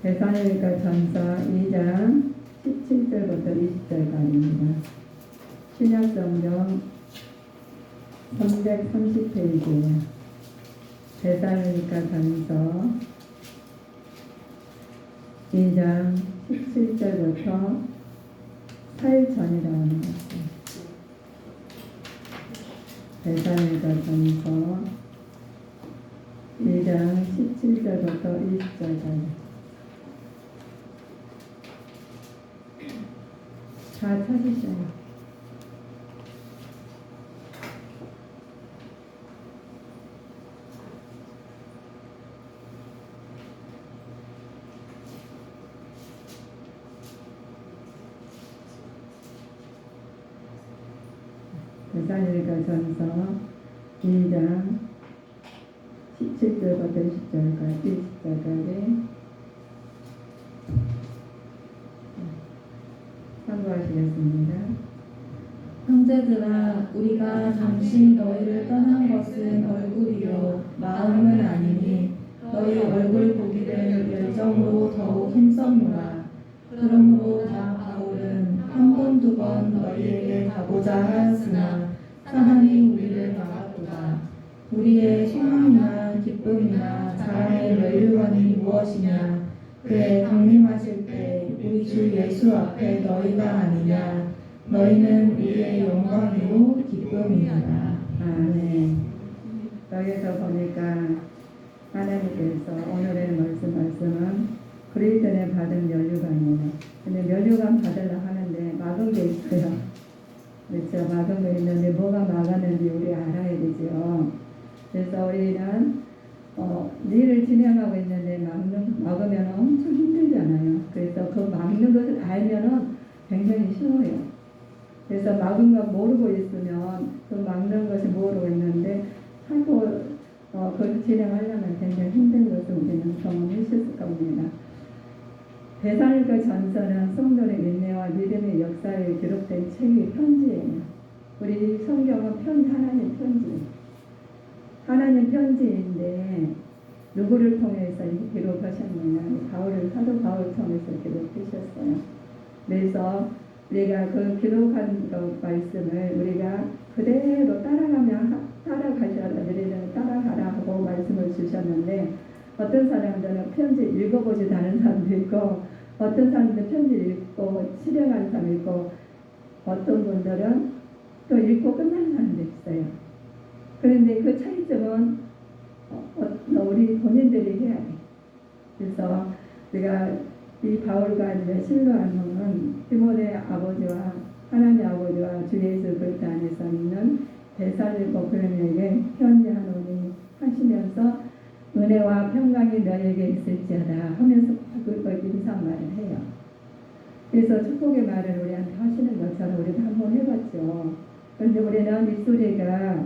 데살로니가 전서 2장 17절부터 20절까지입니다. 신약성경 330페이지예요. 데살로니가 전서 2장 17절부터 4일 전이라고 하는 것이에요. 데살로니가 전서 2장 17절부터 20절까지. 다 찾으셔요. 데살로니가 전서 2장 17절부터 20절까지 참고하시겠습니다. 형제들아, 우리가 잠시 너희를 떠난 것은 얼굴이요 마음은 아니니 너희 얼굴 보기를 열정으로 더욱 힘썼노라. 그러므로 나 바울은 한 번 두 번 너희에게 가고자 하였으나 사단이 우리를 막았도다. 우리의 소망이나 기쁨이나 자랑의 면류관이 무엇이냐? 그의 강림하실 때 우리 주 예수 앞에 너희가 아니냐? 너희는 우리의 영광이고 기쁨이니라. 아멘. 여기서 보니까 하나님께서 오늘의 말씀은 그리스도에 받은 면류관이에요. 근데 면류관 받으려고 하는데 막은 게 있어요. 그렇죠. 막은 게 있는데 뭐가 막았는지 우리 알아야 되죠. 그래서 우리는 일을 진행하고 있는데 막으면 엄청 힘들잖아요. 그래서 그 막는 것을 알면은 굉장히 쉬워요. 그래서 막은 거 모르고 있으면 그 막는 것을 모르고 있는데 하고 그걸 진행하려면 굉장히 힘든 것을 우리는 경험했을 겁니다. 데살로니가 전서는 성도의 인내와 믿음의 역사에 기록된 책이 편지예요. 우리 성경은 하나님 편지. 하나님 편지인데 누구를 통해서 기록하셨느냐? 사도 바울을 통해서 기록하셨어요. 그래서 우리가 그 기록한 말씀을 우리가 그대로 따라가라 하고 말씀을 주셨는데 어떤 사람들은 편지 읽어보지도 않은 사람도 있고 어떤 사람들은 편지 읽고 실행한 사람도 있고 어떤 분들은 또 읽고 끝난 사람도 있어요. 그런데 그 차이점은 우리 본인들이 해야 돼. 그래서 우리가 이 바울과 이제 실로하는 디모데 아버지와 하나님 아버지와 주 예수 그리스도 안에서 있는 데살로니가 교인에게 편지하노니 하시면서 은혜와 평강이 너에게 있을지어다 하면서 그걸 인사말을 해요. 그래서 축복의 말을 우리한테 하시는 것처럼 우리도 한번 해봤죠. 그런데 우리는 이 소리가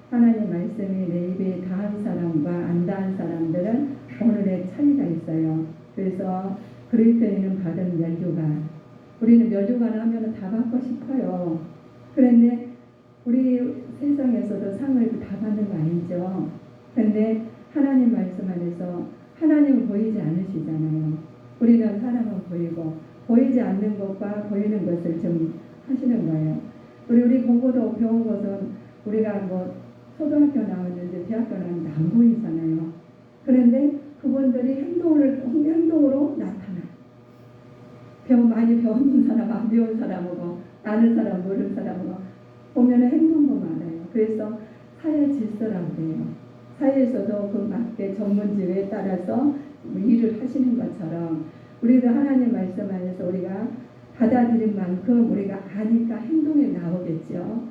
하나님 말씀이 내 입에 닿은 사람과 안 닿은 사람들은 오늘의 차이가 있어요. 그래서 그리스도인은 받은 면류관. 우리는 면류관 하면 다 받고 싶어요. 그런데 우리 세상에서도 상을 다 받는 거 아니죠. 그런데 하나님 말씀 안에서 하나님은 보이지 않으시잖아요. 우리는 사람은 보이고 보이지 않는 것과 보이는 것을 좀 하시는 거예요. 우리 공부도 배운 것은 우리가 초등학교 나왔는데 대학교 나왔는데 안 보이잖아요. 그런데 그분들이 행동으로 나타나. 많이 배운 사람, 안 배운 사람하고 아는 사람, 모르는 사람하고 보면은 행동도 많아요. 그래서 사회 질서라고 해요. 사회에서도 그 맞게 전문직에 따라서 일을 하시는 것처럼 우리도 하나님 말씀 안에서 우리가 받아들인 만큼 우리가 아니까 행동에 나오겠죠.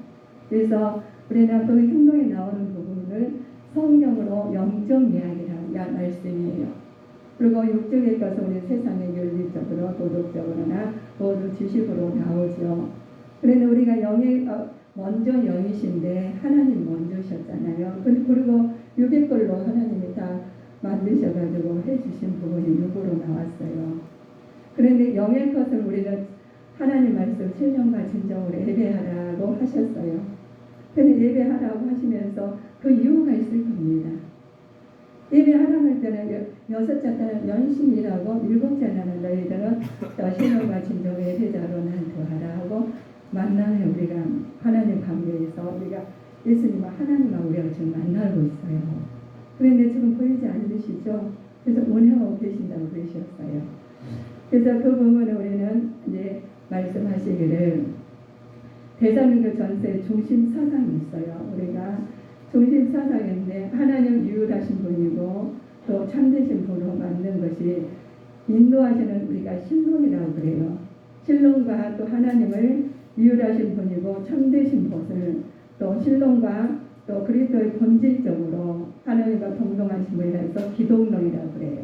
그래서 우리는 그 행동에 나오는 부분을 성경으로 영적 이야기라는 말씀이에요. 그리고 육적의 것은 우리 세상에 윤리적으로 도덕적으로나 모두 지식으로 나오죠. 그런데 우리가 먼저 영이신데 하나님 먼저셨잖아요. 그리고 육의 걸로 하나님이 다 만드셔가지고 해주신 부분이 육으로 나왔어요. 그런데 영의 것을 우리는 하나님 말씀 신령과 진정으로 예배하라고 하셨어요. 근데 예배하라고 하시면서 그 이유가 있을 겁니다. 예배하라는 때는 6자는 열심히 일하고 7자는 너희들은 또 신령과 진정의 제자로 난투하라 하고 만남에 우리가 하나님 관계에서 우리가 예수님과 하나님과 우리가 지금 만나고 있어요. 그런데 지금 보이지 않으시죠? 그래서 운행하고 계신다고 그러셨어요. 그래서 그 부분을 우리는 이제 말씀하시기를 대자민교 전체의 중심 사상이 있어요. 우리가 중심 사상인데 하나님 유일하신 분이고 또 참되신 분으로 만든 것이 인도하시는 우리가 신론이라고 그래요. 신론과 또 하나님을 유일하신 분이고 참되신 것을 또 신론과 또 그리스도의 본질적으로 하나님과 동등하신 분이라서 기독론이라고 그래요.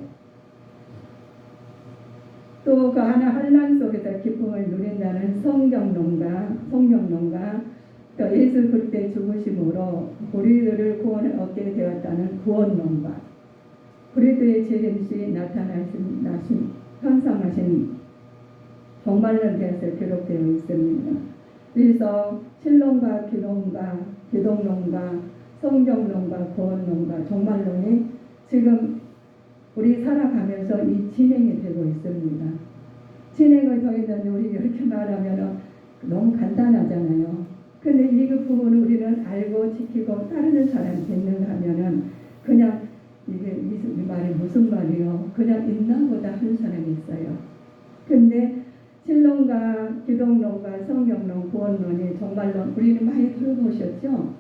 또 그 하나 환란 속에서 기쁨을 누린다는 성경론과 또 예수 그리스도의 죽으심으로 우리들을 구원을 얻게 되었다는 구원론과 그리스도의 재림시 나신 현상하신 종말론 대해서 기록되어 있습니다. 그래서 신론과 기독론과 성경론과 구원론과 종말론이 지금 우리 살아가면서 이 진행이 되고 있습니다. 진행을 저희는 우리 이렇게 말하면 너무 간단하잖아요. 근데 이 부분을 우리는 알고 지키고 따르는 사람이 됐는가 하면은 그냥 이게 이 말이 무슨 말이요? 그냥 있나보다 하는 사람이 있어요. 근데 신론과 기독론과 성경론, 구원론이 종말론 우리는 많이 들어보셨죠?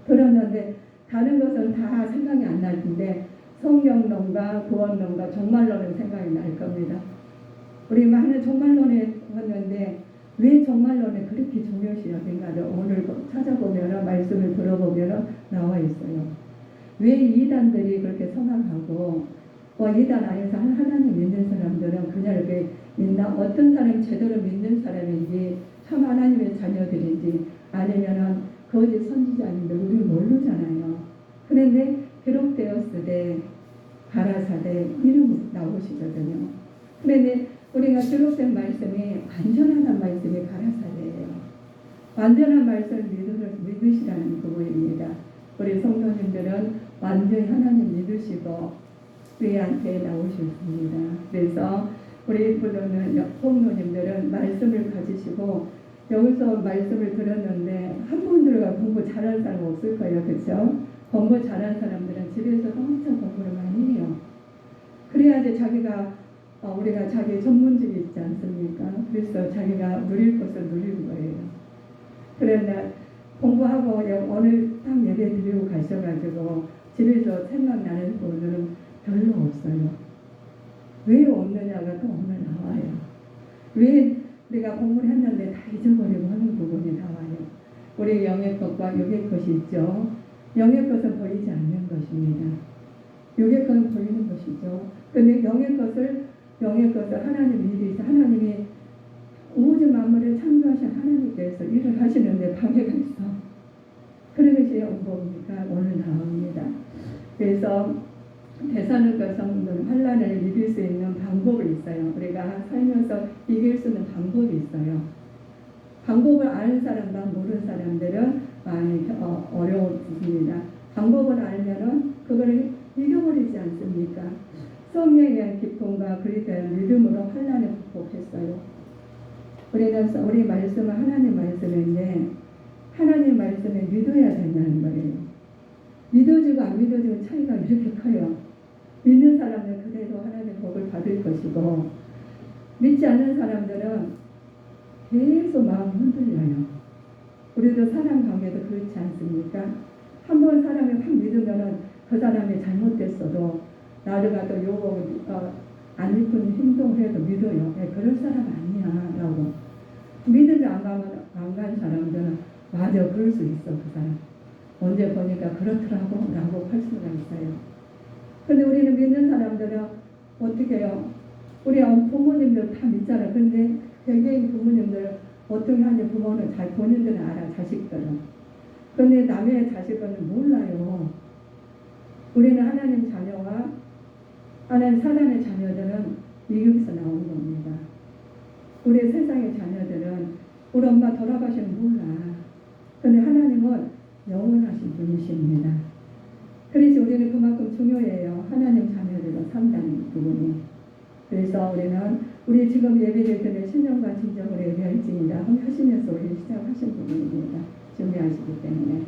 들었는데 다른 것은 다 생각이 안 날 텐데 성경론과 구원론과 종말론은 생각이 날 겁니다. 우리 많은 종말론에 했는데 왜 종말론이 그렇게 중요시 여긴가를 오늘 찾아보면 말씀을 들어보면 나와 있어요. 왜 이단들이 그렇게 선언하고 이단 안에서 하나님 믿는 사람들은 그냥 이렇게 있나 어떤 사람이 제대로 믿는 사람인지 참 하나님의 자녀들인지 아니면은 거짓 선지자인데 우리는 모르잖아요. 그런데 기록되었을 때 가라사대 이름 나오시거든요. 그런데 우리가 기록된 말씀이 완전한 말씀이 가라사대예요. 완전한 말씀을 믿으시라는 부분입니다. 우리 성도님들은 완전히 하나님 믿으시고 우리한테 나오셨습니다. 그래서 우리 성도님들은 말씀을 가지시고 여기서 말씀을 들었는데 한 번 들어가 공부 잘하는 사람 없을 거예요. 그렇죠? 공부 잘하는 사람들은 집에서 엄청 공부를 많이 해요. 그래야지 자기가 우리가 자기 전문직이 있지 않습니까? 그래서 자기가 누릴 것을 누리는 거예요. 그런데 공부하고 오늘 딱 예배 드리고 가셔가지고 집에서 생각나는 부분은 별로 없어요. 왜 없느냐가 또 오늘 나와요. 왜 우리가 공부를 했는데 다 잊어버리고 하는 부분이 나와요. 우리 영의 것과 육의 것이 있죠. 영의 것은 보이지 않는 것입니다. 육의 것은 보이는 것이죠. 그런데 영의 것을 하나님 일이 있어. 하나님이 우주 만물을 창조하신 하나님께서 일을 하시는데 방해가 있어. 그런 것이 영법이니까 오늘 나옵니다. 그래서 대사님과 성도는 환란을 이길 수 있는 방법이 있어요. 우리가 살면서 이길 수 있는 방법이 있어요. 방법을 아는 사람과 모르는 사람들은 많이 어려워집니다. 방법을 알면은 그걸 이겨버리지 않습니까? 성령에 대한 기쁨과 그리스도에 대한 믿음으로 환란을 극복했어요. 우리 말씀은 하나님 말씀인데 하나님 말씀에 믿어야 된다는 거예요. 믿어지고 안 믿어지고 차이가 이렇게 커요. 믿는 사람은 그대로 하나님의 복을 받을 것이고 믿지 않는 사람들은 계속 마음 흔들려요. 우리도 사람 관계도 그렇지 않습니까? 한 번 사람이 확 믿으면은 그 사람이 잘못됐어도 나를 또 요거 안 이쁜 행동을 해도 믿어요. 그럴 사람 아니야 라고. 믿음이 안 간 사람들은 맞아 그럴 수 있어 그 사람. 언제 보니까 그렇더라고 라고 할 수가 있어요. 근데 우리는 믿는 사람들은 어떻게 해요? 우리 부모님들 다 믿잖아. 근데 개개인 부모님들 어떻게 하냐 부모는 본인들은 알아 자식들은. 근데 남의 자식은 몰라요. 우리는 하나님 자녀와 하나님 사단의 자녀들은 여기서 나온 겁니다. 우리 세상의 자녀들은 우리 엄마 돌아가시는 몰라. 근데 하나님은 영원하신 분이십니다. 그래서 우리는 그만큼 중요해요. 하나님 자녀들로 산다는 부분이. 그래서 우리 지금 예배를 드릴 신령과 진정으로 예배할지니라 하시면서 우리 시작하신 부분입니다. 준비하시기 때문에.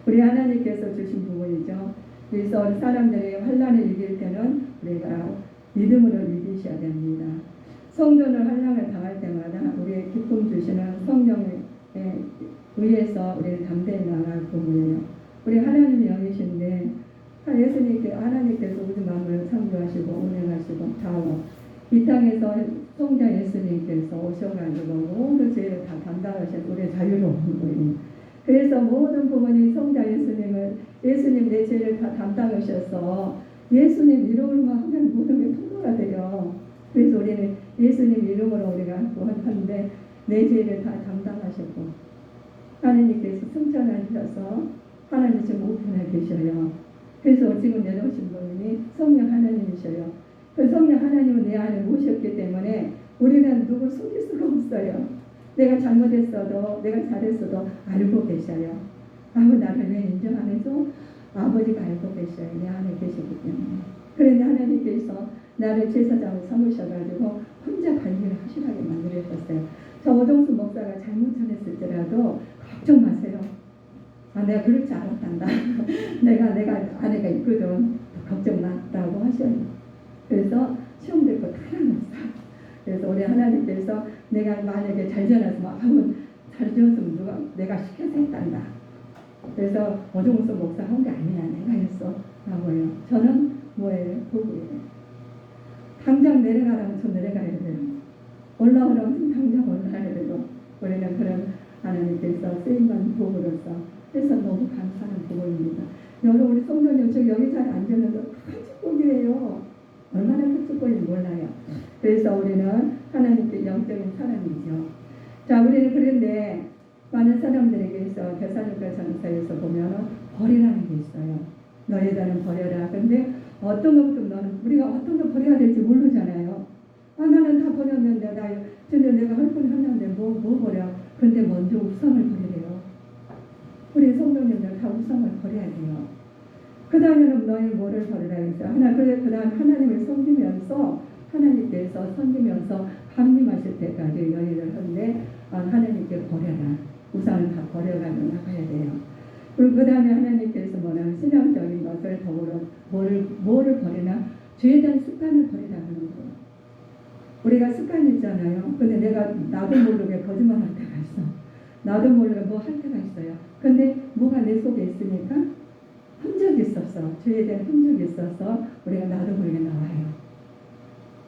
우리 하나님께서 주신 부분이죠. 그래서 사람들이 환난을 이길 때는 우리가 믿음으로 이기셔야 됩니다. 성도는 환난을 당할 때마다 우리의 기쁨 주시는 성령에 의해서 우리를 담대히 나아갈 부분이에요. 우리 하나님이 영이신데 하나님께서 우리 마음을 창조하시고 운행하시고 다 이 땅에서 성자 예수님께서 오셔가지고 모든 죄를 다 담당하셔서 우리의 자유로운 거예요. 그래서 모든 부분이 성자 예수님 내 죄를 다 담당하셔서 예수님 이름으로만 하면 모든 게 통로가 돼요. 그래서 우리는 예수님 이름으로 우리가 구원하는데 내 죄를 다 담당하셨고 하나님께서 승천하셔서 하나님 지금 우편에 계셔요. 그래서 지금 내려오신 분이 성령 하나님이셔요. 그 성령 하나님은 내 안에 오셨기 때문에 우리는 누굴 속일 수가 없어요. 내가 잘못했어도 내가 잘했어도 알고 계셔요. 나를 왜 인정 안 해줘? 아버지가 알고 계셔요. 내 안에 계시기 때문에. 그런데 하나님께서 나를 제사장을 삼으셔가지고 혼자 관리를 하시라고 만들어셨어요. 저 오정수 목사가 잘못 전했을지라도 걱정 마세요. 내가 그럴 줄 알았단다. 내가 아내가 있거든. 걱정 마라고 하셔요. 그래서 시험 될 거 하나없어. 그래서 우리 하나님께서 내가 만약에 잘 전했으면 잘 지었으면 내가 시켜서 했단다. 그래서 오정수 목사 한 게 아니야. 내가 했어. 라고요. 저는 뭐예요? 부부예요. 당장 내려가라면 저 내려가야 돼요. 올라오라면 당장 올라가야 되고 우리는 그런 하나님께서 쓰임받은 부부로서 그래서 너무 감사한 부부입니다. 여러분 우리 성도님 저 여기 잘 앉았는데 큰 축복이에요. 얼마나 큰 축복인지 몰라요. 그래서 우리는 하나님께 영적인 사람이죠. 자, 우리는 그런데 많은 사람들에게서 데살로니가 전서에서 보면 버리라는 게 있어요. 너희들은 버려라. 근데 어떤 것도 우리가 어떤 걸 버려야 될지 모르잖아요. 나는 다 버렸는데 근데 내가 할 건 하는데 뭐 버려? 근데 먼저 우상을 버리래요. 우리 성도님들 다 우상을 버려야 돼요. 그 다음에는 너희 뭐를 버리라 했어요. 그 다음 하나님을 섬기면서 하나님께서 섬기면서 감림하실 때까지 너희를 하는데 하나님께 버려라. 우상을 다 버려가지고 나가야 돼요. 그리고 그 다음에 하나님께서 뭐냐면 신앙적인 것을 더불어 뭐를 버리나 죄에 대한 습관을 버리라는 거예요. 우리가 습관이 있잖아요. 근데 나도 모르게 거짓말할 때가 있어. 나도 모르게 뭐 할 때가 있어요. 근데 뭐가 내 속에 있으니까 흔적이 있었어. 죄에 대한 흔적이 있어서 우리가 나도 모르게 나와요.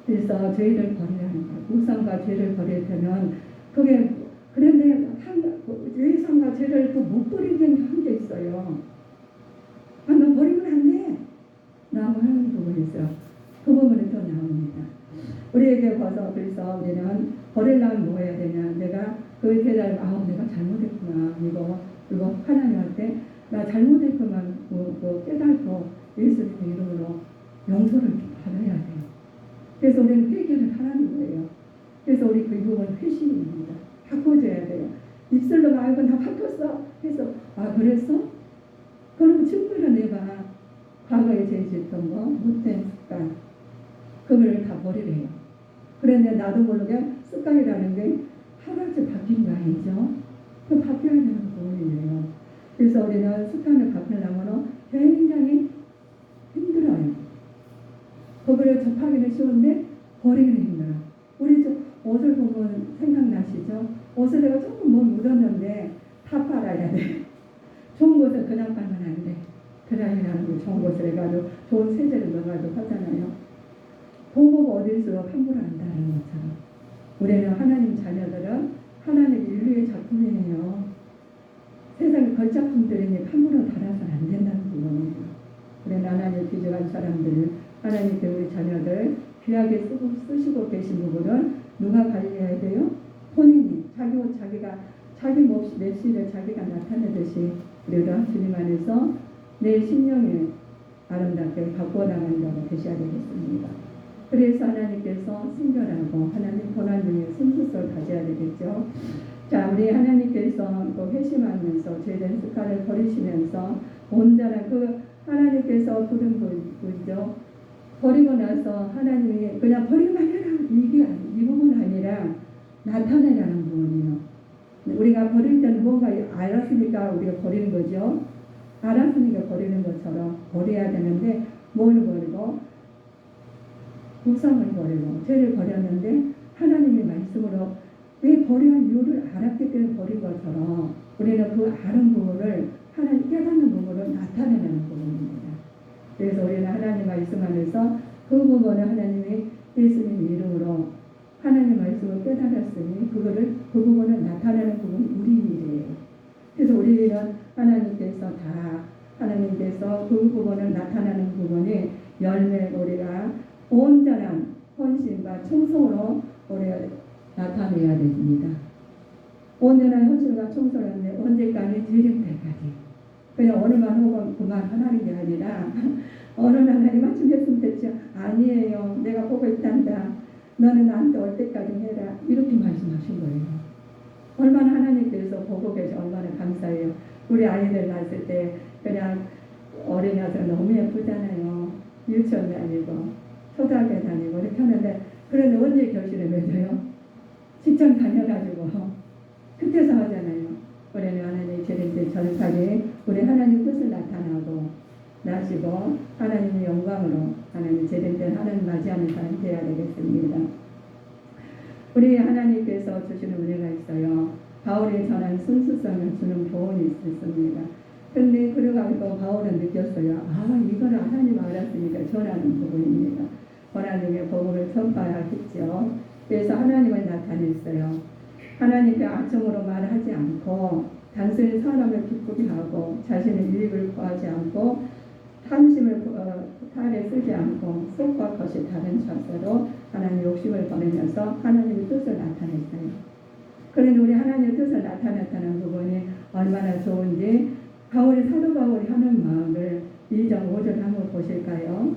그래서 죄를 버리라는 거예요. 우상과 죄를 버릴 때는 그런데 우상과 죄를 또 못 버리는 게 있어요. 너 버리면 안 돼. 라고 하는 부분이 있어요. 그 부분은 또 나옵니다. 우리에게 그래서 우리는 버리려면 뭐 해야 되냐. 내가 그 대답을 내가 잘못했구나. 이거 하나님한테 나 잘못했구만 깨닫고 예수님 이름으로 용서를 받아야 돼요. 그래서 우리는 회개를 하라는 거예요. 그래서 우리 그 부분은 회심입니다. 바꿔줘야 돼요. 입술로 말고 나 바뀌었어. 그래서 그랬어? 그럼 증거를 내봐. 과거에 죄 짓던 거 못된 습관 그걸 다 버리래요. 그런데 나도 모르게 습관이라는 게 하루아침에 바뀐 거 아니죠? 그 바뀌어야 되는 부분이에요. 그래서 우리는 습관을 바꾸려면 굉장히 힘들어요. 그거를 접하기는 쉬운데 버리기는 힘들어요. 우리 옷을 보면 생각나시죠? 옷을 내가 조금 묻었는데 다 빨아야 돼. 좋은 곳은 그냥 빨면 안 돼. 드라이라는 거 좋은 곳을 해가지고 좋은 세제를 넣어가지고 하잖아요. 보고 어딜수록 함부로 한다는 것처럼 우리는 하나님 자녀들은 하나님 인류의 작품이에요. 세상의 걸작품들이니 함부로 달아서는 안 된다는 부분이에요. 우리는 하나님 귀중한 사람들, 하나님께 우리 자녀들 귀하게 쓰시고 계신 부분은 누가 관리해야 돼요? 본인이 자기 옷 자기 몫이 맵시를 자기가 나타내듯이 우리가 주님 안에서 내 심령에 아름답게 바꾸어 나가는 자가 되셔야 되겠습니다. 그래서 하나님께서 순결하고 하나님 권한 중에 순수성을 가져야 되겠죠. 자, 우리 하나님께서 또 회심하면서 죄된 습관을 버리시면서 온전한 그 하나님께서 부른 분이죠. 버리고 나서 하나님이 그냥 버리기만 해라 이 부분 아니라 나타내라는 부분이에요. 우리가 버릴 때는 뭔가 알았으니까 우리가 버리는 거죠. 알았으니까 버리는 것처럼 버려야 되는데 뭘 버리고 우상을 버리고 죄를 버렸는데 하나님의 말씀으로 왜 버려야 할 이유를 알았기 때문에 버린 것처럼 우리는 그 아는 부분을 하나님 깨닫는 부분을 나타내는 부분입니다. 그래서 우리는 하나님 말씀 안에서 그 부분을 하나님이 예수님 이름으로 하나님 말씀을 깨달았으니 그 부분을 나타내는 부분이 우리 일이에요. 그래서 우리는 하나님께서 그 부분을 나타내는 부분이 열매로 우리가 온전한 헌신과 충성으로 우리가 나타내야 됩니다. 온전한 헌신과 충성을 언제까지? 재림 때까지. 그냥 오늘만 하고 그만하는 게 아니라 어느 날 하나님 준비했으면 됐죠. 아니에요. 내가 보고 있단다. 너는 나한테 올 때까지 해라. 이렇게 말씀하신 거예요. 얼마나 하나님께서 보고 계셔. 얼마나 감사해요. 우리 아이들 낳았을 때 그냥 어린이라서 너무 예쁘잖아요. 유치원 다니고 초등학교 다니고 이렇게 하는데 그런데 언제 결실을 맺어요? 직장 다녀가지고 그때서 하잖아요. 우리는 하나님 재림 때 전까지 우리 하나님 뜻을 나타나고 나시고 하나님의 영광으로 하나님 재림 때 하나님 맞이하는 사람 되어야 되겠습니다. 우리 하나님께서 주시는 은혜가 있어요. 바울이 전한 순수성을 주는 교훈이 있습니다. 근데 그래가지고 바울은 느꼈어요. 이거를 하나님 알았으니까 전하는 부분입니다. 하나님의 복음을 전파하겠죠. 그래서 하나님을 나타냈어요. 하나님께 악성으로 말하지 않고 단순히 사람을 기쁘게 하고 자신의 유익을 구하지 않고 탐심을 탈에 쓰지 않고 속과 겉이 다른 자세로 하나님의 욕심을 버리면서 하나님의 뜻을 나타냈어요. 그런데 우리 하나님의 뜻을 나타냈다는 부분이 얼마나 좋은지 사도 바울이 하는 마음을 2장 5절 한번 보실까요?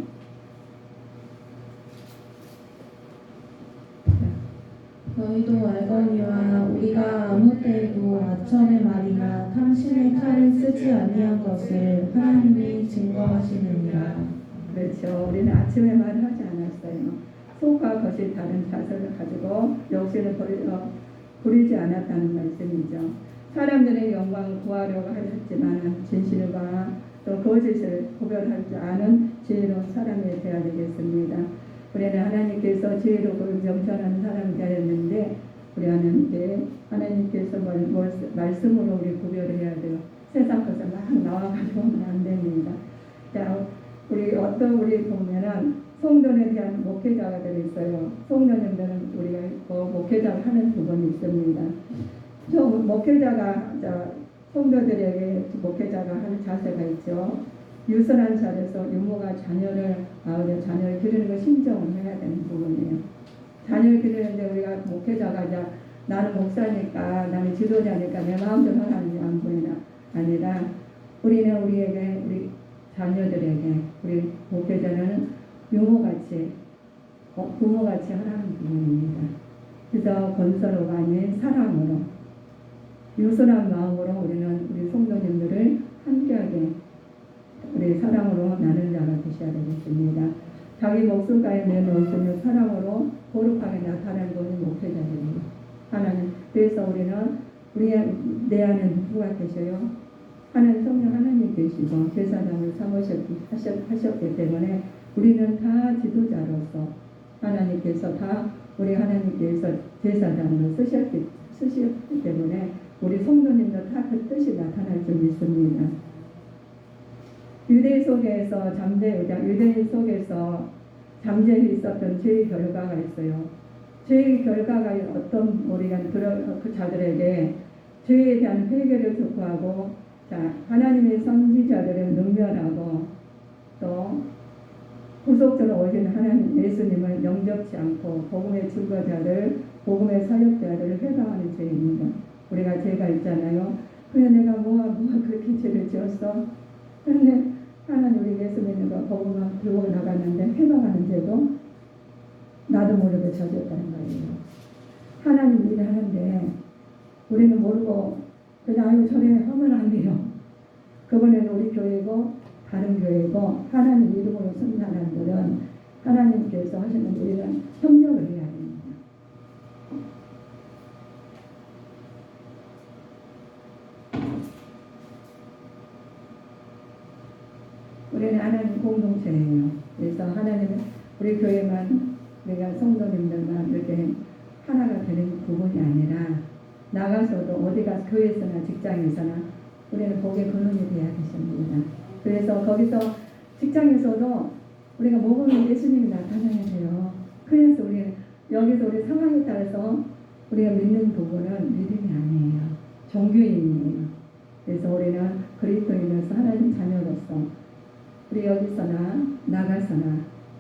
너희도 알거니와 우리가 아무 때에도 아첨의 말이나 탐심의 칼을 쓰지 아니한 것을 하나님이 증거하시느니라. 그렇죠. 우리는 아침에 말을 하지 않았어요. 속과 겉이 다른 자세를 가지고 욕심을 부리지 않았다는 말씀이죠. 사람들의 영광을 구하려고 하였지만 진실과 또 거짓을 구별할 줄 아는 지혜로운 사람이 되어야 되겠습니다. 우리는 하나님께서 지혜롭고 겸손한 사람이 되었는데 우리 하나님께서 말씀으로 우리 구별해야 돼요. 세상 것을 막 나와가지고 하면 안 됩니다. 자, 우리 보면은 성전에 대한 목회자가 있어요. 성도님들은 우리가 목회자를 하는 부분이 있습니다. 성도들에게 목회자가 하는 자세가 있죠. 유선한 자리에서 유모가 자녀를 기르는 걸 신정을 해야 되는 부분이에요. 자녀를 기르는데 우리가 목회자가 나는 목사니까 나는 지도자니까 내 마음대로 하라는 안 보이나 아니라 우리는 우리 자녀들에게 우리 목회자는 유모같이 부모같이 하라는 부분입니다. 그래서 건설로가 아닌 사랑으로 유선한 마음으로 우리는 우리 성도님들을 함께하게 우리 사랑으로 나누는 자가 되셔야 되겠습니다. 자기 목숨까지 내놓으시는 사랑으로 거룩하게 나타나는 것이 목회자들이에요. 하나님, 그래서 우리는 내 안에 누구가 계셔요? 하나님 성령 하나님 계시고 제사장을 하셨기 때문에 우리는 다 지도자로서 하나님께서 제사장으로 쓰셨기 때문에 우리 성도님도 다 그 뜻이 나타날 줄 믿습니다. 유대 속에서 잠재해 있었던 죄의 결과가 있어요. 죄의 결과가 우리가 그 자들에게 죄에 대한 회개를 촉구하고 하나님의 선지자들을 능멸하고 또 구속자로 오신 하나님 예수님을 영접치 않고 복음의 증거자들, 복음의 사역자들을 회방하는 죄입니다. 우리가 죄가 있잖아요. 그래 내가 뭐가 그렇게 죄를 지었어? 그런데 하나님 우리 예수 믿는 거 복음만 들고 나갔는데 회방하는 죄도 나도 모르게 저지었다는 거예요. 하나님 일을 하는데 우리는 모르고 그냥 저래 하면 안 돼요. 그 그분은 우리 교회고 다른 교회고 하나님 이름으로 쓴 사람들은 하나님께서 하시는 우리는 협력을 해야 됩니다. 우리는 하나님 공동체예요. 그래서 하나님은 우리 교회만 우리가 성도님들만 이렇게 하나가 되는 부분이 아니라 나가서도 어디 가서 교회에서나 직장에서나 우리는 복의 근원이 되어야 되십니다. 그래서 거기서 직장에서도 우리가 먹으면 예수님이 나타나야 돼요. 그래서 우리 여기서 우리 상황에 따라서 우리가 믿는 부분은 믿음이 아니에요. 종교인이에요. 그래서 우리는 그리스도인으로서 하나님 자녀로서 우리 여기서나 나가서나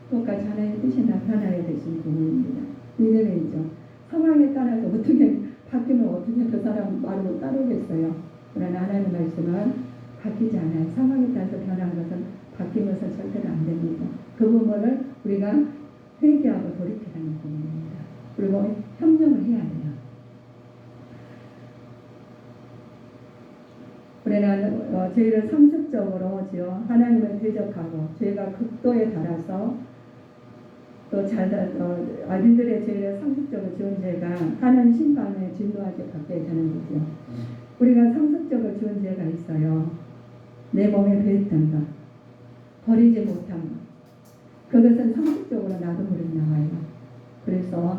똑같이 하나님의 뜻이 나타나야 되신 부분입니다. 믿음이죠. 상황에 따라서 어떻게 바뀌면 어떻게 그 사람 말을 따르겠어요. 그러나 하나님의 말씀은 바뀌지 않아요. 상황에 따라서 변한 것은 바뀌면서 절대로 안 됩니다. 그 부분을 우리가 회개하고 돌이키라는 부분입니다. 그리고 협력을 해야 돼요. 우리는 죄를 상습적으로 지어 하나님을 대적하고 죄가 극도에 달아서 또 아들들의 죄를 상습적으로 지은 죄가 하나님 심판에 진노하게 받게 되는 거죠. 우리가 상습적으로 지은 죄가 있어요. 내 몸에 배했던 것, 버리지 못한 것, 그것은 상습적으로 놔둠으로 나와요. 그래서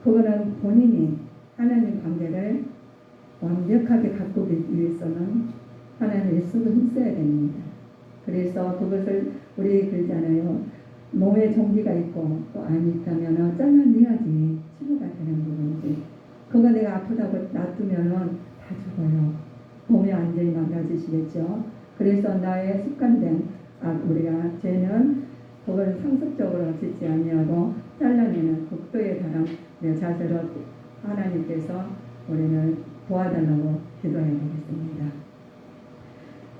그거는 본인이 하나님 관계를 완벽하게 가꾸기 위해서는 하나님의 수도 힘써야 됩니다. 그래서 그것을 우리 그러잖아요. 몸에 종기가 있고 또 암이 있다면 잘라내야지 치료가 되는 부분이지. 그거 내가 아프다고 놔두면 다 죽어요. 몸이 완전히 망가지시겠죠. 그래서 나의 습관된 우리가 죄는 그걸 상습적으로 짓지 아니하고 잘라내는 극도에 달한 자세로 하나님께서 우리를 도와달라고 기도해야 되겠습니다.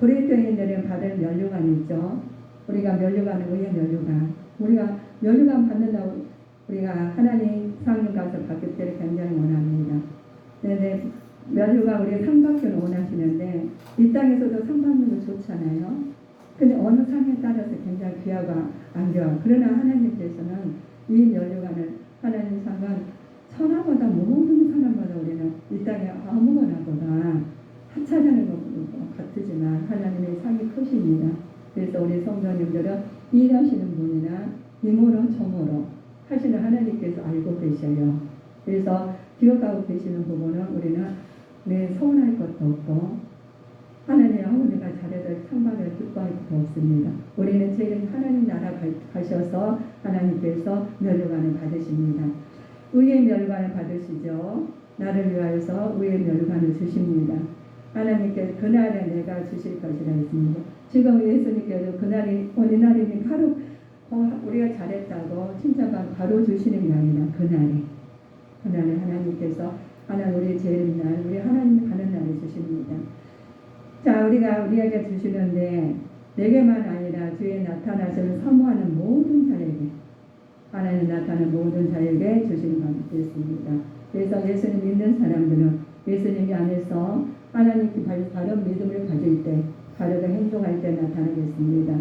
그리스도인들은 받을 면류관이 있죠. 우리가 면류관은 의의 면류관. 우리가 면류관 받는다고 우리가 하나님 상을 가서 받을 때를 굉장히 원합니다. 그런데 면류관 우리가 상 받기를 원하시는데 이 땅에서도 상 받는 거 좋잖아요. 근데 어느 상에 따라서 굉장히 귀하가 안 귀하. 그러나 하나님께서는 이 면류관을 하나님 상은 천하보다 모든 사람마다 우리는 이 땅에 아무거나보다 하찮은 것 같지만 하나님의 상이 크십니다. 그래서 우리 성도님들은 일하시는 분이나 이모로 저모로 하시는 하나님께서 알고 계셔요. 그래서 기억하고 계시는 부분은 우리는 서운할 것도 없고 하나님 아버지가 잘해서 상반을 기뻐할 것도 없습니다. 우리는 제일 하나님 나라 가셔서 하나님께서 면류관을 받으십니다. 의의 면류관을 받으시죠. 나를 위하여서 의의 면류관을 주십니다. 하나님께서 그날에 내가 주실 것이라 했습니다. 지금 예수님께서 그날이 어느 날이니 바로 우리가 잘했다고 칭찬받고 바로 주시는 게 아니라 그날에 하나님께서 하나님 우리 제일 날 우리 하나님 가는 날에 주십니다. 자 우리에게 주시는데 내게만 아니라 주에 나타나시는 사모하는 모든 자에게 하나님 나타나는 모든 자에게 주시는 것이 있습니다. 그래서 예수님 믿는 사람들은 예수님이 안에서 하나님께 바른 믿음을 가질 때 바르게 행동할 때 나타나겠습니다.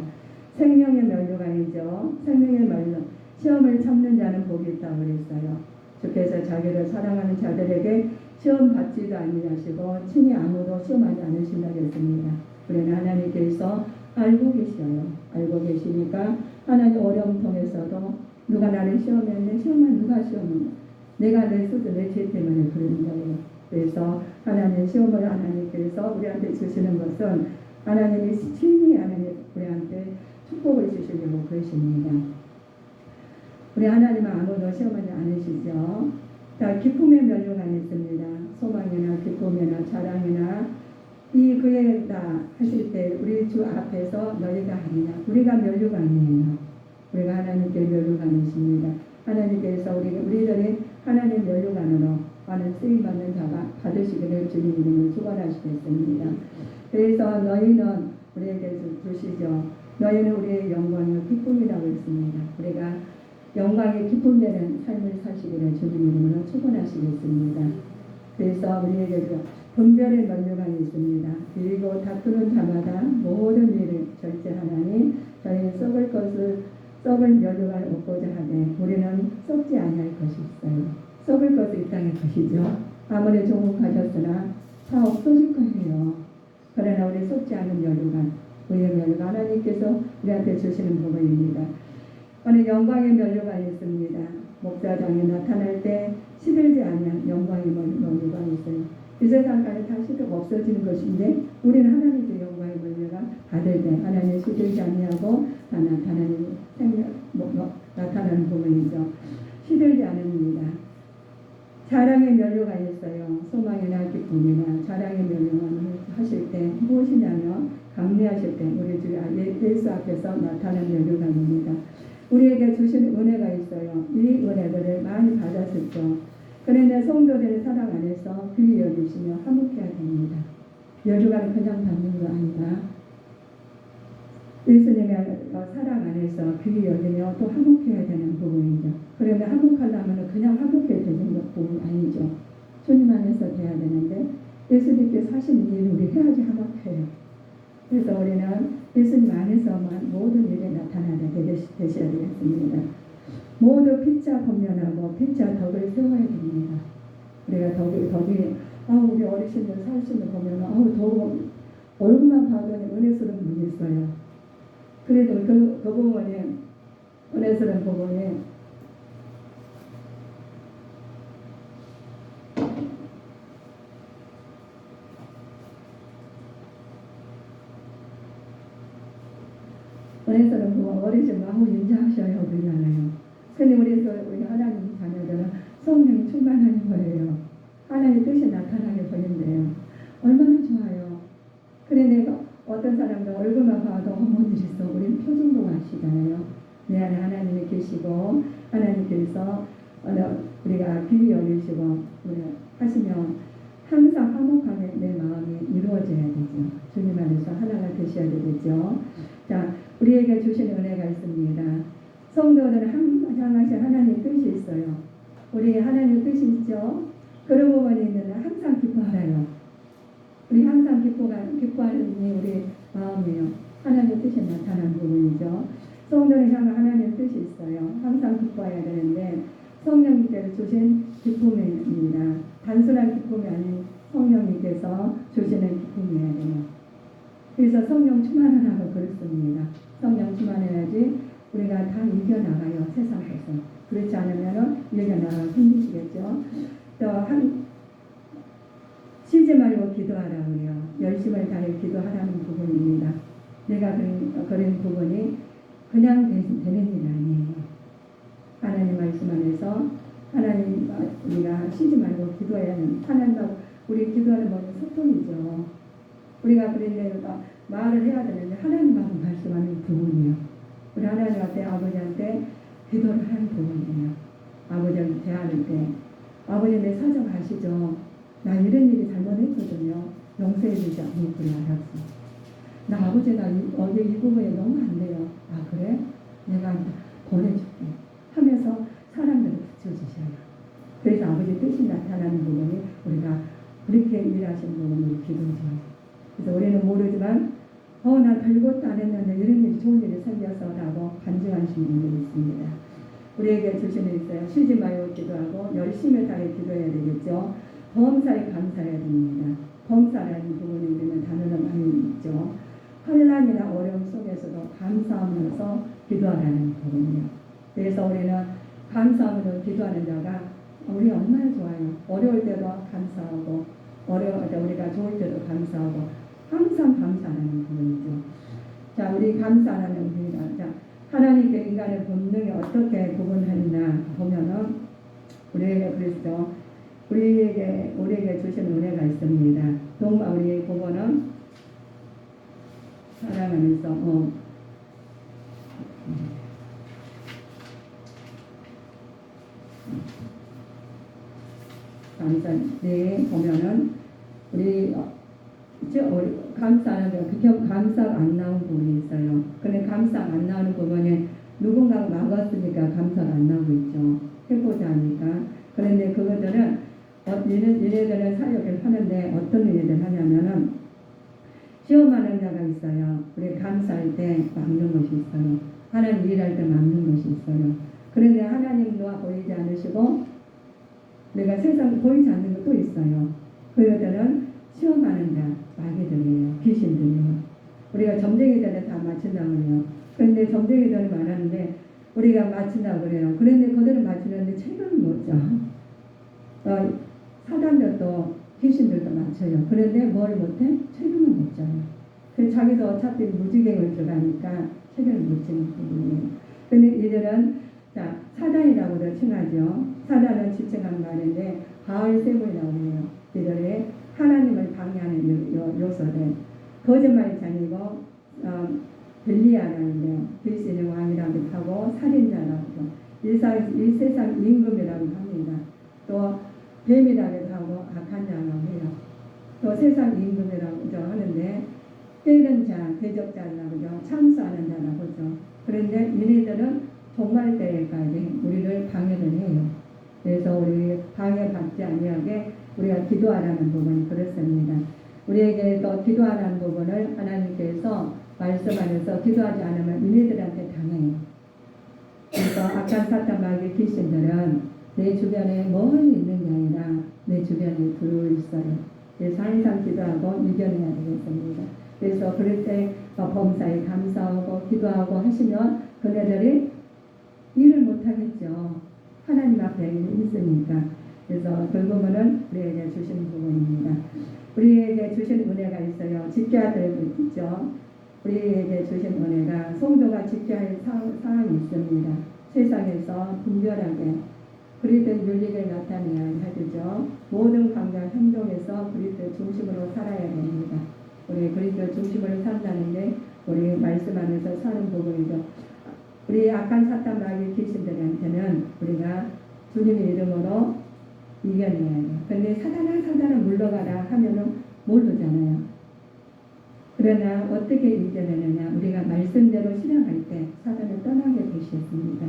생명의 면류관이죠. 생명의 면류 시험을 참는 자는 복이 있다고 그랬어요. 주께서 자기를 사랑하는 자들에게 시험 받지도 아니하시고 친히 아무도 시험하지 않으신다고 했습니다. 그러나 하나님께서 알고 계셔요. 알고 계시니까 하나님 어려움 통해서도 누가 나를 시험했네. 시험은 누가 시험은 내가 내 수도 내 죄 때문에 그러는 거예요. 그래서 하나님 시험을 하나님께서 우리한테 주시는 것은 하나님이 친히 하나님 우리한테 축복을 주시려고 그러십니다. 우리 하나님은 아무도 시험하지 않으시죠. 자, 기쁨의 면류관이 있습니다. 소망이나 기쁨이나 자랑이나 이 그에다 하실 때 우리 주 앞에서 너희가 하느냐. 우리가 면류관이에요. 우리가 하나님께 면류관이십니다. 하나님께서 우리들이 하나님 면류관으로 많은 쓰임받는 자가 받으시기를 주님 이름으로 축원하시겠습니다. 그래서 너희는 우리에게 주시죠. 너희는 우리의 영광의 기쁨이라고 했습니다. 우리가 영광의 기쁨되는 삶을 사시기를 주님 이름으로 축원하시겠습니다. 그래서 우리에게 그 분별의 면류관이 있습니다. 그리고 다투는 자마다 모든 일을 절제하나니 저희는 썩을 면류관을 얻고자 하되 우리는 썩지 아니할 것이 있어요. 썩을 것이 이 땅의 것이죠. 아무리 조국하셨으나 다 없어질 거예요. 그러나 우리 썩지 않은 면류관, 우리의 면류관 하나님께서 우리한테 주시는 부분입니다. 오늘 영광의 면류관이 있습니다. 목사장에 나타날 때 시들지 않는 영광의 면류관이 있어요. 이 세상까지 다 시들고 없어지는 것인데 우리는 하나님께 영광의 면류관 받을 때 하나님 시들지 아니하고 다 나타나는 부분이죠. 시들지 않습니다. 자랑의 면류관이 있어요. 소망이나 기쁨이나 자랑의 면류관을 하실 때 무엇이냐면 감리하실 때 우리 주 예수 앞에서 나타나는 면류관입니다. 우리에게 주신 은혜가 있어요. 이 은혜들을 많이 받았었죠. 그런데 성도들의 사랑 안에서 귀히 여기시며 화목해야 됩니다. 면류관을 그냥 받는 거 아니라 예수님의 사랑 안에서 귀히 여기며 또 화목해야 되는 부분이죠. 그러면 화목하려면 그냥 화목해야 되는 부분이 아니죠. 주님 안에서 돼야 되는데 예수님께서 하시는 일을 우리 해야지 화목해요. 그래서 우리는 예수님 안에서만 모든 일에 나타나게 되셔야 되겠습니다. 모두 피차 권면하고 피차 덕을 세워야 됩니다. 우리가 덕이 우리 어르신들 살수는 보면 더 얼굴만 봐도 은혜스러운 분이 있어요. 그래도 그 부분이 은혜스러운 부분이 은혜스러운 부분 어르신 인자하셔요 그러잖아요. 근데 우리 하나님 자녀들은 성령 충만한 거예요. 하나님의 뜻이 나타나게 보인대요. 얼마나 좋아요. 그래 내가 어떤 사람들 얼굴만 봐도 뭔 일이 있어. 우리는 표정도 아시잖아요. 내 안에 하나님이 계시고 하나님께서 우리가 귀히 여기시고 하시면 항상 화목하게 내 마음이 이루어져야 되죠. 주님 안에서 하나가 되셔야 되겠죠. 자, 우리에게 주신 은혜가 있습니다. 성도들은 향하신 하나님의 뜻이 있어요. 우리 하나님의 뜻이 있죠. 그런 부분이 있는데 항상 기뻐하라요. 우리 항상 기뻐하는 게 우리 마음이에요. 하나님의 뜻이 나타나는 부분이죠. 성도를 향한 하나님의 뜻이 있어요. 항상 기뻐해야 되는데 성령님께서 주신 기쁨입니다. 단순한 기쁨이 아닌 성령님께서 주시는 기쁨이어야 돼요. 그래서 성령 충만하라고 그랬습니다. 성령 충만해야지 우리가 다 이겨나가요. 세상에서. 그렇지 않으면 이겨나가기 힘드시겠죠. 또 쉬지 말고 기도하라고요. 열심을 다해 기도하라는 부분입니다. 내가 그런 부분이 그냥 되는 일이 아니에요. 하나님 말씀 안에서 하나님 우리가 쉬지 말고 기도해야 하는 하나님과 우리 기도하는 것은 소통이죠. 우리가 그런데 말을 해야 되는데 하나님하고 말씀하는 부분이요. 우리 하나님 앞에 아버지한테 기도를 하는 부분이에요. 아버지한테 대할 때 아버지 내 사정 아시죠? 나 이런 일이 잘못했거든요. 용서해 주지 않고 그래 알았어. 나 아버지 나 어제 이 부분에 너무 안 돼요. 아 그래? 내가 보내줄게 하면서 사람들을 붙여주셔요. 그래서 아버지 뜻이 나타나는 부분이 우리가 그렇게 일하시는 부분이 기도죠. 그래서 우리는 모르지만 나 별것도 안 했는데 이런 일이 좋은 일이 생겨서 라고 간증하시는 분들이 있습니다. 우리에게 주시는 있어요. 쉬지 말고 기도하고 열심히 다해 기도해야 되겠죠. 범사에 감사해야 됩니다. 범사라는 부분에 있는 단어가 많이 있죠. 환난이나 어려움 속에서도 감사하면서 기도하라는 부분이요. 그래서 우리는 감사함으로 기도하는 자가 우리 얼마나 좋아요. 어려울 때도 감사하고 어려울 때 우리가 좋을 때도 감사하고 항상 감사하는 부분이죠. 자, 우리 감사하는 부분이다. 자, 하나님께 인간의 본능이 어떻게 구분했나 보면은 우리에게 그랬죠. 우리에게 주신 은혜가 있습니다. 우리 부모는 사랑하면서 감사에 보면은 우리 감사하는데 그게 감사가 안 나온 부분이 있어요. 근데 감사가 안 나오는 부분에 누군가가 막았으니까 감사가 안 나오고 있죠. 해보자 하니까. 그런데 그것들은 얘네들은 사역을 하는데 어떤 일을 하냐면은 시험하는 자가 있어요. 우리 감사할 때 막는 것이 있어요. 하나님 일할 때 막는 것이 있어요. 그런데 하나님도 보이지 않으시고 내가 세상 보이지 않는 것도 있어요. 그들은 시험하는 자, 마귀들이에요. 귀신들이에요. 우리가 점쟁이들은 다 맞춘다고 그래요. 그런데 점쟁이들이 많았는데 우리가 맞춘다고 그래요. 그런데 그들은 맞추는데 책임을 못 져. 사단들도 귀신들도 맞춰요. 그런데 뭘 못해? 책임을 못 져요. 그래서 자기도 어차피 무지개를 들어가니까 책임을 못 지는 부분이에요. 근데 이들은 자 사단이라고도 칭하죠. 사단은 지칭한 말인데 바알세불이라고 해요. 이들의 하나님을 방해하는 요소들. 거짓말장이고 벨리아라는데요. 귀신의 왕이라고 하고 살인자라고 하고 이 세상 임금이라고 합니다. 또 뱀이라고 하고 악한 자라고 해요. 또 세상 임금이라고 하는데 때리는 자, 대적자라고 하죠. 참수하는 자라고 하죠. 그런데 얘네들은 종말 때까지 우리를 방해를 해요. 그래서 우리 방해받지 아니하게 우리가 기도하라는 부분이 그렇습니다. 우리에게 또 기도하라는 부분을 하나님께서 말씀하면서 기도하지 않으면 얘네들한테 당해요. 그래서 악한 사탄 마귀 귀신들은 내 주변에 멀리 있는 게 아니라 내 주변에 둘 있어요. 그래서 항상 기도하고 이겨내야 되겠습니다. 그래서 그럴 때 범사에 감사하고 기도하고 하시면 그네들이 일을 못하겠죠. 하나님 앞에 있으니까. 그래서 그 부분은 우리에게 주신 부분입니다. 우리에게 주신 은혜가 있어요. 지켜야 될 것 있죠. 우리에게 주신 은혜가 성도가 지켜야 할 사항이 있습니다. 세상에서 분별하게 그리스도의 윤리를 나타내야 하죠. 모든 관계 행동에서 그리스도의 중심으로 살아야 됩니다. 우리 그리스도 중심으로 산다는 게 우리 말씀 안에서 사는 부분이죠. 우리 악한 사탄 마귀 귀신들한테는 우리가 주님의 이름으로 이겨내야 돼요. 근데 사단아 물러가라 하면은 모르잖아요. 그러나 어떻게 이겨내느냐? 우리가 말씀대로 실행할 때 사단을 떠나게 되셨습니다.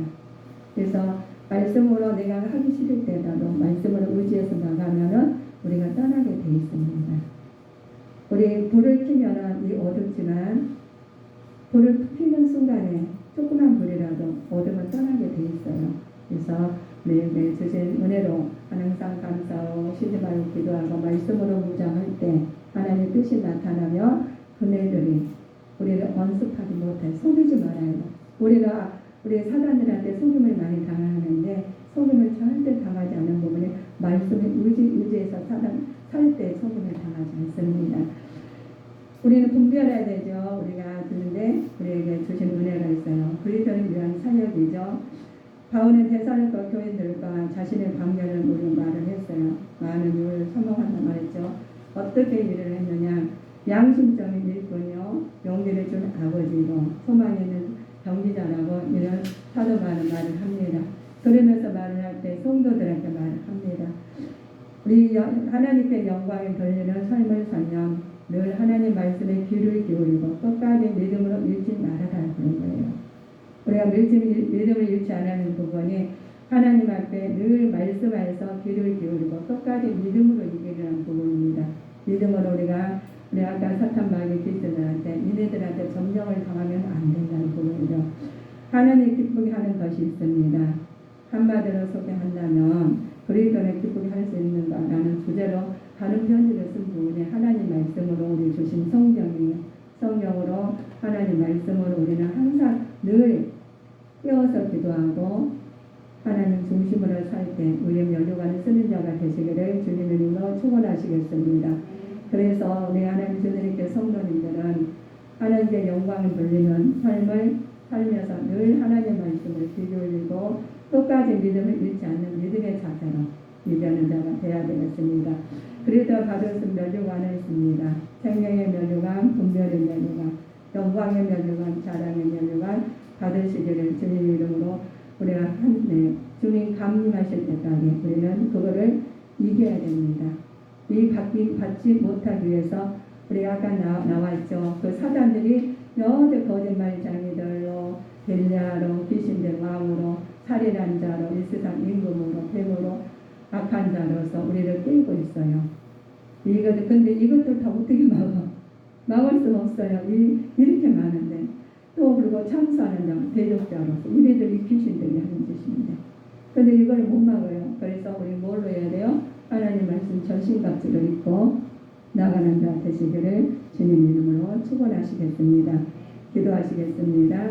그래서 말씀으로 내가 하기 싫을 때라도 말씀으로 의지해서 나가면은 우리가 떠나게 돼 있습니다. 우리 불을 켜면은 이 어둡지만 불을 켜는 순간에 조그만 불이라도 어둠은 떠나게 돼 있어요. 그래서 매일매일 주신 은혜로 항상 감사하고 쉬지 말고 기도하고 말씀으로 무장할 때 하나님의 뜻이 나타나며 그네들이 우리를 언습하지 못해 속이지 말아요. 우리 사단들한테 속임을 많이 당하는데 속임을 절대 당하지 않는 부분이 말씀에 의지해서 살 때 속임을 당하지 않습니다. 우리는 분별해야 되죠. 우리가 듣는데 우리에게 주신 은혜가 있어요. 그리스도를 위한 사역이죠. 바울은 데살로니가 교인들과 자신의 관계를 우리 말을 했어요. 많은 일을 선언한다 말했죠. 어떻게 일을 했느냐? 양심적인 일꾼이요, 용기를 준 아버지고 소망 있는 경기자라고 이런 사도 많은 말을 합니다. 그러면서 말을 할 때 성도들한테 말을 합니다. 우리 하나님께 영광을 돌리는 삶을 살면 늘 하나님 말씀에 귀를 기울이고 끝까지 믿음으로 잃지 말아라 그런 거예요. 우리가 믿음을 잃지 않는 부분이 하나님 앞에 늘 말씀하여서 귀를 기울이고 끝까지 믿음으로 이기려는 부분입니다. 믿음으로 우리가 아까 사탄 마귀 귀신들한테 이네들한테 점령을 당하면 안 된다는 부분이죠. 하나님 기쁘게 하는 것이 있습니다. 한마디로 소개한다면 그리스도를 기쁘게 할 수 있는가라는 주제로 다른 편지를 쓴 부분이 하나님 말씀으로 우리 주신 성경이에요. 성경으로 하나님 말씀으로 우리는 항상 늘 깨어서 기도하고 하나님 중심으로 살 때 우리의 연유관을 쓰는 자가 되시기를 주님의 이름으로 축원하시겠습니다. 그래서 우리 하나님 주님께 성도님들은 하나님께 영광을 돌리는 삶을 살면서 늘 하나님 말씀을 기울이고 끝까지 믿음을 잃지 않는 믿음의 자세로 이겨는 자가 되어야 되겠습니다. 그리스도 받으신 면류관을 있습니다. 생명의 면류관, 분별의 면류관, 영광의 면류관, 자랑의 면류관 받으시기를 주님 이름으로 우리가 주님 감림하실 때까지 우리는 그거를 이겨야 됩니다. 이 받지 못하기 위해서 우리가 아까 나왔죠. 그 사단들이 여러 거짓말장이들로 벨리아로 귀신들 왕으로 살인한 자로 이 세상 임금으로 뱀으로 악한 약한 자로서 우리를 깨우고 있어요. 근데 이것들 다 어떻게 막을 수 없어요. 이렇게 많은데. 또 그리고 참수하는 자, 대적자로서 우리들이 귀신들이 하는 짓인데. 근데 이걸 못 막아요. 그래서 우리 뭘로 해야 돼요? 하나님 말씀 전신갑주를 입고 나가는 자 되시기를 주님 이름으로 축원하시겠습니다. 기도하시겠습니다.